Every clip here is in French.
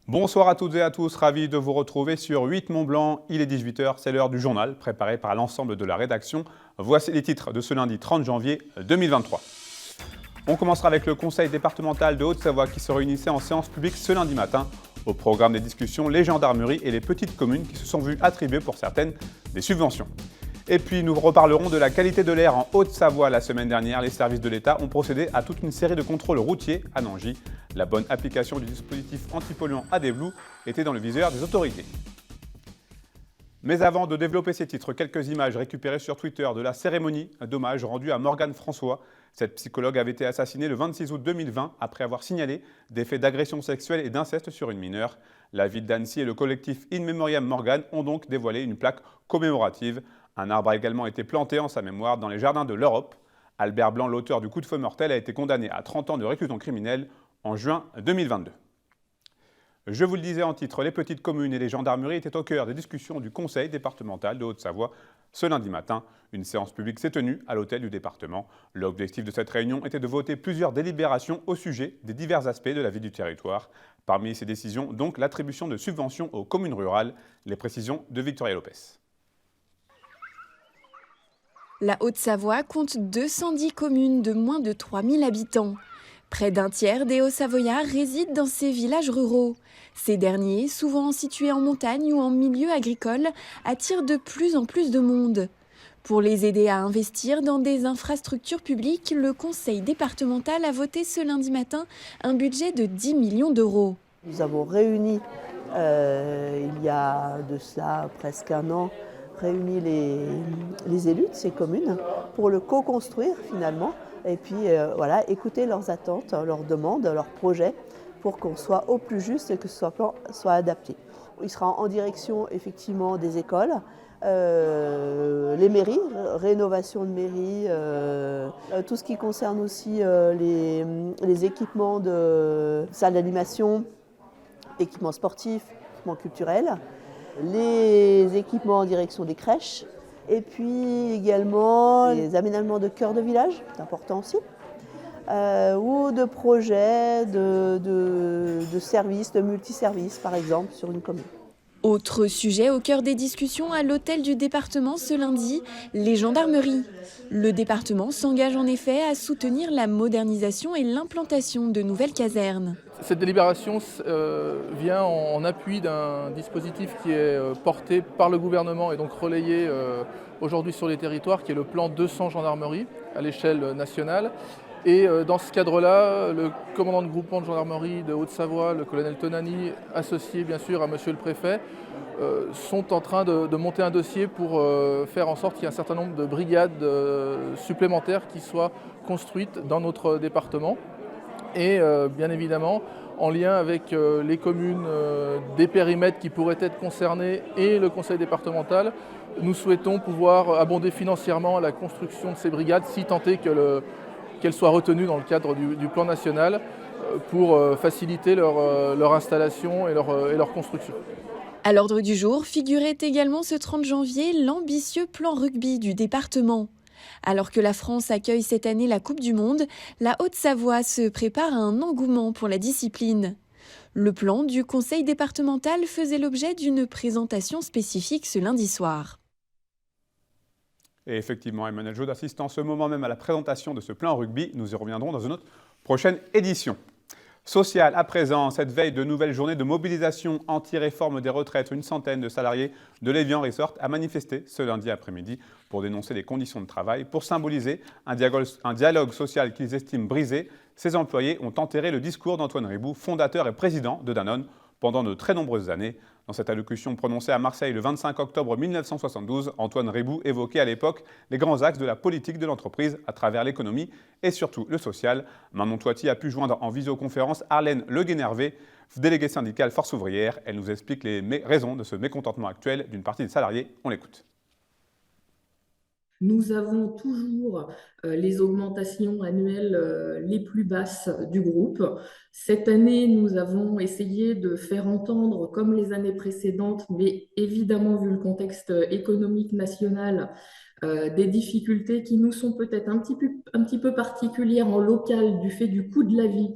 Bonsoir à toutes et à tous, ravi de vous retrouver sur 8 Mont Blanc. Il est 18 h, c'est l'heure du journal préparé par l'ensemble de la rédaction. Voici les titres de ce lundi 30 janvier 2023. On commencera avec le conseil départemental de Haute-Savoie qui se réunissait en séance publique ce lundi matin. Au programme des discussions, les gendarmeries et les petites communes qui se sont vues attribuer pour certaines des subventions. Et puis nous reparlerons de la qualité de l'air en Haute-Savoie. La semaine dernière, les services de l'État ont procédé à toute une série de contrôles routiers à Nangy. La bonne application du dispositif antipolluant AdBlue était dans le viseur des autorités. Mais avant de développer ces titres, quelques images récupérées sur Twitter de la cérémonie d'hommage rendue à Morgane François. Cette psychologue avait été assassinée le 26 août 2020 après avoir signalé des faits d'agression sexuelle et d'inceste sur une mineure. La ville d'Annecy et le collectif In Memoriam Morgane ont donc dévoilé une plaque commémorative. Un arbre a également été planté en sa mémoire dans les jardins de l'Europe. Albert Blanc, l'auteur du coup de feu mortel, a été condamné à 30 ans de réclusion criminelle en juin 2022. Je vous le disais en titre, les petites communes et les gendarmeries étaient au cœur des discussions du conseil départemental de Haute-Savoie. Ce lundi matin, une séance publique s'est tenue à l'hôtel du département. L'objectif de cette réunion était de voter plusieurs délibérations au sujet des divers aspects de la vie du territoire. Parmi ces décisions, donc l'attribution de subventions aux communes rurales. Les précisions de Victoria Lopez. La Haute-Savoie compte 210 communes de moins de 3000 habitants. Près d'un tiers des Hauts-Savoyards résident dans ces villages ruraux. Ces derniers, souvent situés en montagne ou en milieu agricole, attirent de plus en plus de monde. Pour les aider à investir dans des infrastructures publiques, le conseil départemental a voté ce lundi matin un budget de 10 millions d'euros. Nous avons réuni, il y a de ça presque un an, réuni les élus de ces communes pour le co-construire finalement et puis écouter leurs attentes, leurs demandes, leurs projets pour qu'on soit au plus juste et que ce soit adapté. Il sera en direction effectivement des écoles, les mairies, rénovation de mairies, tout ce qui concerne aussi les équipements de salles d'animation, équipements sportifs, équipements culturels, les équipements en direction des crèches, et puis également les aménagements de cœur de village, c'est important aussi, ou de projets de services, de multiservices par exemple sur une commune. Autre sujet au cœur des discussions à l'hôtel du département ce lundi, les gendarmeries. Le département s'engage en effet à soutenir la modernisation et l'implantation de nouvelles casernes. Cette délibération vient en appui d'un dispositif qui est porté par le gouvernement et donc relayé aujourd'hui sur les territoires, qui est le plan 200 gendarmeries à l'échelle nationale. Et dans ce cadre-là, le commandant de groupement de gendarmerie de Haute-Savoie, le colonel Tonani, associé bien sûr à monsieur le préfet, sont en train de monter un dossier pour faire en sorte qu'il y ait un certain nombre de brigades supplémentaires qui soient construites dans notre département. Et bien évidemment, en lien avec les communes des périmètres qui pourraient être concernés et le conseil départemental, nous souhaitons pouvoir abonder financièrement la construction de ces brigades, si tant est qu'elles soient retenues dans le cadre du plan national pour faciliter leur installation et leur construction. À l'ordre du jour figurait également ce 30 janvier l'ambitieux plan rugby du département. Alors que la France accueille cette année la Coupe du Monde, la Haute-Savoie se prépare à un engouement pour la discipline. Le plan du conseil départemental faisait l'objet d'une présentation spécifique ce lundi soir. Et effectivement, Emmanuel Jaude assiste en ce moment même à la présentation de ce plan rugby. Nous y reviendrons dans une autre prochaine édition. Social, à présent, cette veille de nouvelles journées de mobilisation anti-réforme des retraites, une centaine de salariés de l'Évian Resort a manifesté ce lundi après-midi pour dénoncer les conditions de travail. Pour symboliser un dialogue social qu'ils estiment brisé, ces employés ont enterré le discours d'Antoine Riboud, fondateur et président de Danone, pendant de très nombreuses années. Dans cette allocution prononcée à Marseille le 25 octobre 1972, Antoine Riboud évoquait à l'époque les grands axes de la politique de l'entreprise à travers l'économie et surtout le social. Manon Toiti a pu joindre en visioconférence Arlène Le Guénervé, déléguée syndicale Force ouvrière. Elle nous explique les raisons de ce mécontentement actuel d'une partie des salariés. On l'écoute. Nous avons toujours les augmentations annuelles les plus basses du groupe. Cette année, nous avons essayé de faire entendre, comme les années précédentes, mais évidemment, vu le contexte économique national, des difficultés qui nous sont peut-être un petit peu particulières en local du fait du coût de la vie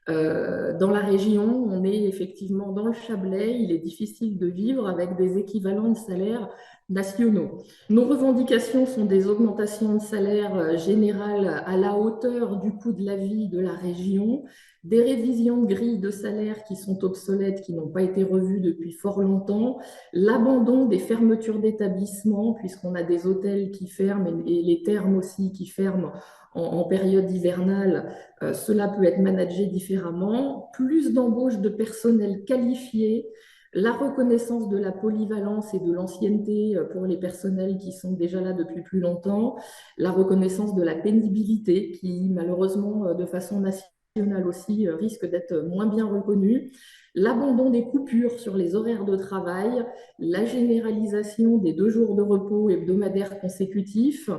Dans la région, on est effectivement dans le Chablais, il est difficile de vivre avec des équivalents de salaires nationaux. Nos revendications sont des augmentations de salaire générales à la hauteur du coût de la vie de la région, des révisions de grilles de salaire qui sont obsolètes, qui n'ont pas été revues depuis fort longtemps, l'abandon des fermetures d'établissements, puisqu'on a des hôtels qui ferment et les thermes aussi qui ferment en période hivernale. Cela peut être managé différemment, plus d'embauche de personnel qualifié, la reconnaissance de la polyvalence et de l'ancienneté pour les personnels qui sont déjà là depuis plus longtemps, la reconnaissance de la pénibilité qui, malheureusement, de façon nationale aussi, risque d'être moins bien reconnue, l'abandon des coupures sur les horaires de travail, la généralisation des 2 jours de repos hebdomadaires consécutifs,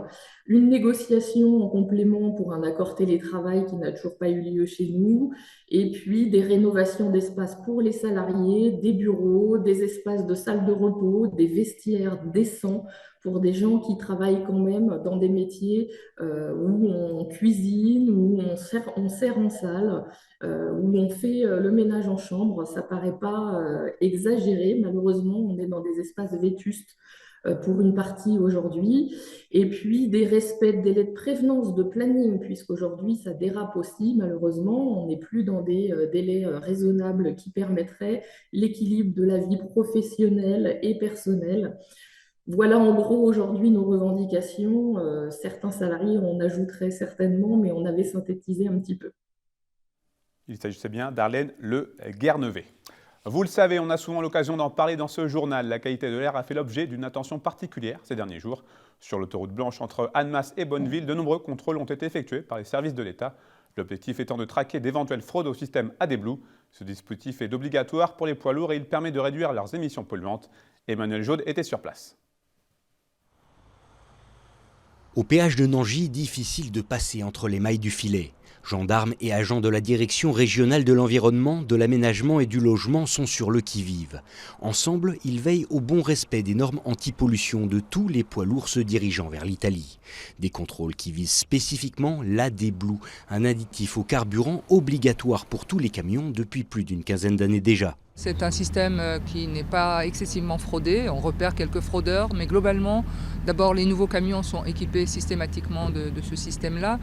une négociation en complément pour un accord télétravail qui n'a toujours pas eu lieu chez nous, et puis des rénovations d'espaces pour les salariés, des bureaux, des espaces de salles de repos, des vestiaires décents pour des gens qui travaillent quand même dans des métiers où on cuisine, où on sert en salle, où on fait le ménage en chambre. Ça ne paraît pas exagéré. Malheureusement, on est dans des espaces vétustes pour une partie aujourd'hui, et puis des respects de délais de prévenance, de planning, puisqu'aujourd'hui ça dérape aussi, malheureusement, on n'est plus dans des délais raisonnables qui permettraient l'équilibre de la vie professionnelle et personnelle. Voilà en gros aujourd'hui nos revendications. Certains salariés, on ajouterait certainement, mais on avait synthétisé un petit peu. Il s'agissait bien d'Arlène Le Guernevet. Vous le savez, on a souvent l'occasion d'en parler dans ce journal. La qualité de l'air a fait l'objet d'une attention particulière ces derniers jours. Sur l'autoroute blanche entre Annemasse et Bonneville, de nombreux contrôles ont été effectués par les services de l'État. L'objectif étant de traquer d'éventuelles fraudes au système AdBlue. Ce dispositif est obligatoire pour les poids lourds et il permet de réduire leurs émissions polluantes. Emmanuel Jaude était sur place. Au péage de Nangy, difficile de passer entre les mailles du filet. Gendarmes et agents de la direction régionale de l'environnement, de l'aménagement et du logement sont sur le qui-vive. Ensemble, ils veillent au bon respect des normes anti-pollution de tous les poids lourds se dirigeant vers l'Italie. Des contrôles qui visent spécifiquement l'AdBlue, un additif au carburant obligatoire pour tous les camions depuis plus d'une quinzaine d'années déjà. C'est un système qui n'est pas excessivement fraudé, on repère quelques fraudeurs, mais globalement, d'abord les nouveaux camions sont équipés systématiquement de ce système-là,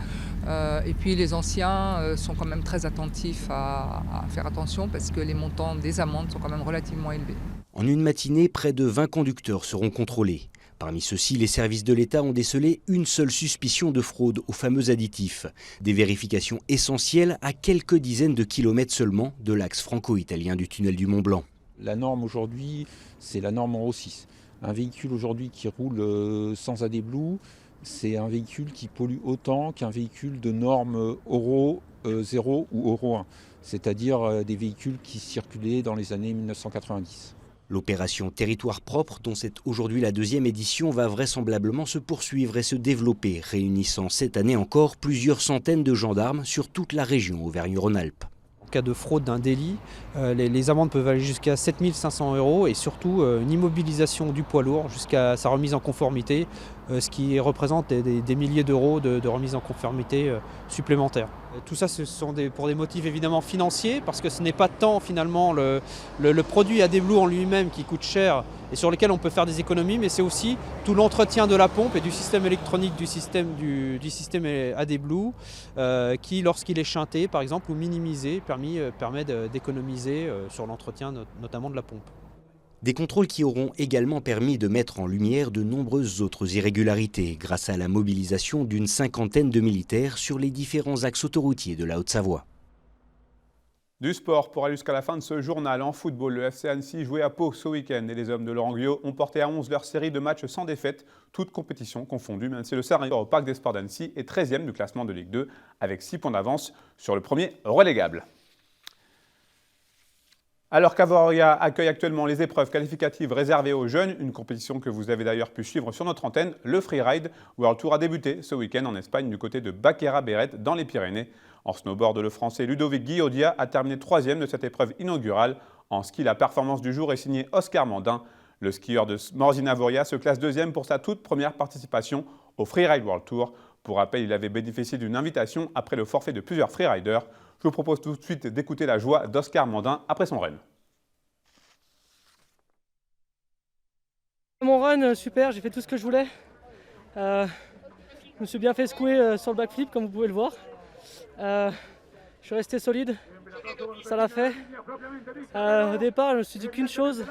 et puis les anciens sont quand même très attentifs à faire attention parce que les montants des amendes sont quand même relativement élevés. En une matinée, près de 20 conducteurs seront contrôlés. Parmi ceux-ci, les services de l'État ont décelé une seule suspicion de fraude au fameux additif. Des vérifications essentielles à quelques dizaines de kilomètres seulement de l'axe franco-italien du tunnel du Mont-Blanc. La norme aujourd'hui, c'est la norme Euro 6. Un véhicule aujourd'hui qui roule sans AdBlue, c'est un véhicule qui pollue autant qu'un véhicule de norme Euro 0 ou Euro 1, c'est-à-dire des véhicules qui circulaient dans les années 1990. L'opération Territoire propre, dont c'est aujourd'hui la 2e édition, va vraisemblablement se poursuivre et se développer, réunissant cette année encore plusieurs centaines de gendarmes sur toute la région Auvergne-Rhône-Alpes. En cas de fraude d'un délit, les amendes peuvent aller jusqu'à 7 500 € et surtout une immobilisation du poids lourd jusqu'à sa remise en conformité, ce qui représente des milliers d'euros de remise en conformité supplémentaire. Tout ça, ce sont pour des motifs évidemment financiers, parce que ce n'est pas tant finalement le produit AdBlue en lui-même qui coûte cher et sur lequel on peut faire des économies, mais c'est aussi tout l'entretien de la pompe et du système électronique du système AdBlue qui, lorsqu'il est shunté par exemple ou minimisé, permet d'économiser sur l'entretien notamment de la pompe. Des contrôles qui auront également permis de mettre en lumière de nombreuses autres irrégularités grâce à la mobilisation d'une cinquantaine de militaires sur les différents axes autoroutiers de la Haute-Savoie. Du sport pour aller jusqu'à la fin de ce journal. En football, le FC Annecy jouait à Pau ce week-end et les hommes de Laurent Guyot ont porté à 11 leur série de matchs sans défaite, toutes compétitions confondues, même si le Cercle au Parc des Sports d'Annecy est 13e du classement de Ligue 2 avec 6 points d'avance sur le premier relégable. Alors qu'Avoria accueille actuellement les épreuves qualificatives réservées aux jeunes, une compétition que vous avez d'ailleurs pu suivre sur notre antenne, le Freeride World Tour a débuté ce week-end en Espagne du côté de Baquera-Beret dans les Pyrénées. En snowboard, le Français Ludovic Guillaudia a terminé 3e de cette épreuve inaugurale. En ski, la performance du jour est signée Oscar Mandin. Le skieur de Morzine-Avoria se classe 2e pour sa toute première participation au Freeride World Tour. Pour rappel, il avait bénéficié d'une invitation après le forfait de plusieurs freeriders. Je vous propose tout de suite d'écouter la joie d'Oscar Mandin après son run. Mon run, super, j'ai fait tout ce que je voulais. Je me suis bien fait secouer sur le backflip, comme vous pouvez le voir. Je suis resté solide, ça l'a fait. Au départ, je me suis dit qu'une chose,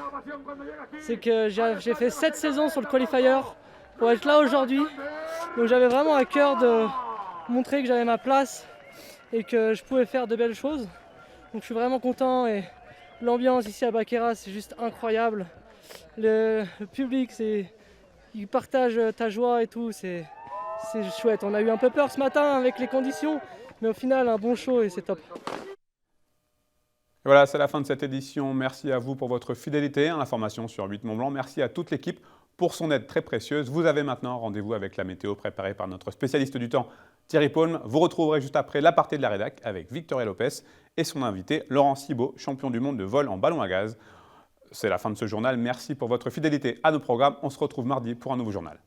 c'est que j'ai fait 7 saisons sur le qualifier pour être là aujourd'hui. Donc j'avais vraiment à cœur de montrer que j'avais ma place et que je pouvais faire de belles choses. Donc je suis vraiment content et l'ambiance ici à Baqueira, c'est juste incroyable. Le public, il partage ta joie et tout, c'est chouette. On a eu un peu peur ce matin avec les conditions, mais au final, un bon show et c'est top. Voilà, c'est la fin de cette édition. Merci à vous pour votre fidélité à l'information sur 8 Mont Blanc. Merci à toute l'équipe pour son aide très précieuse. Vous avez maintenant rendez-vous avec la météo préparée par notre spécialiste du temps, Thierry Paulme. Vous retrouverez juste après l'aparté de la rédac avec Victoria Lopez et son invité, Laurent Cibaud, champion du monde de vol en ballon à gaz. C'est la fin de ce journal. Merci pour votre fidélité à nos programmes. On se retrouve mardi pour un nouveau journal.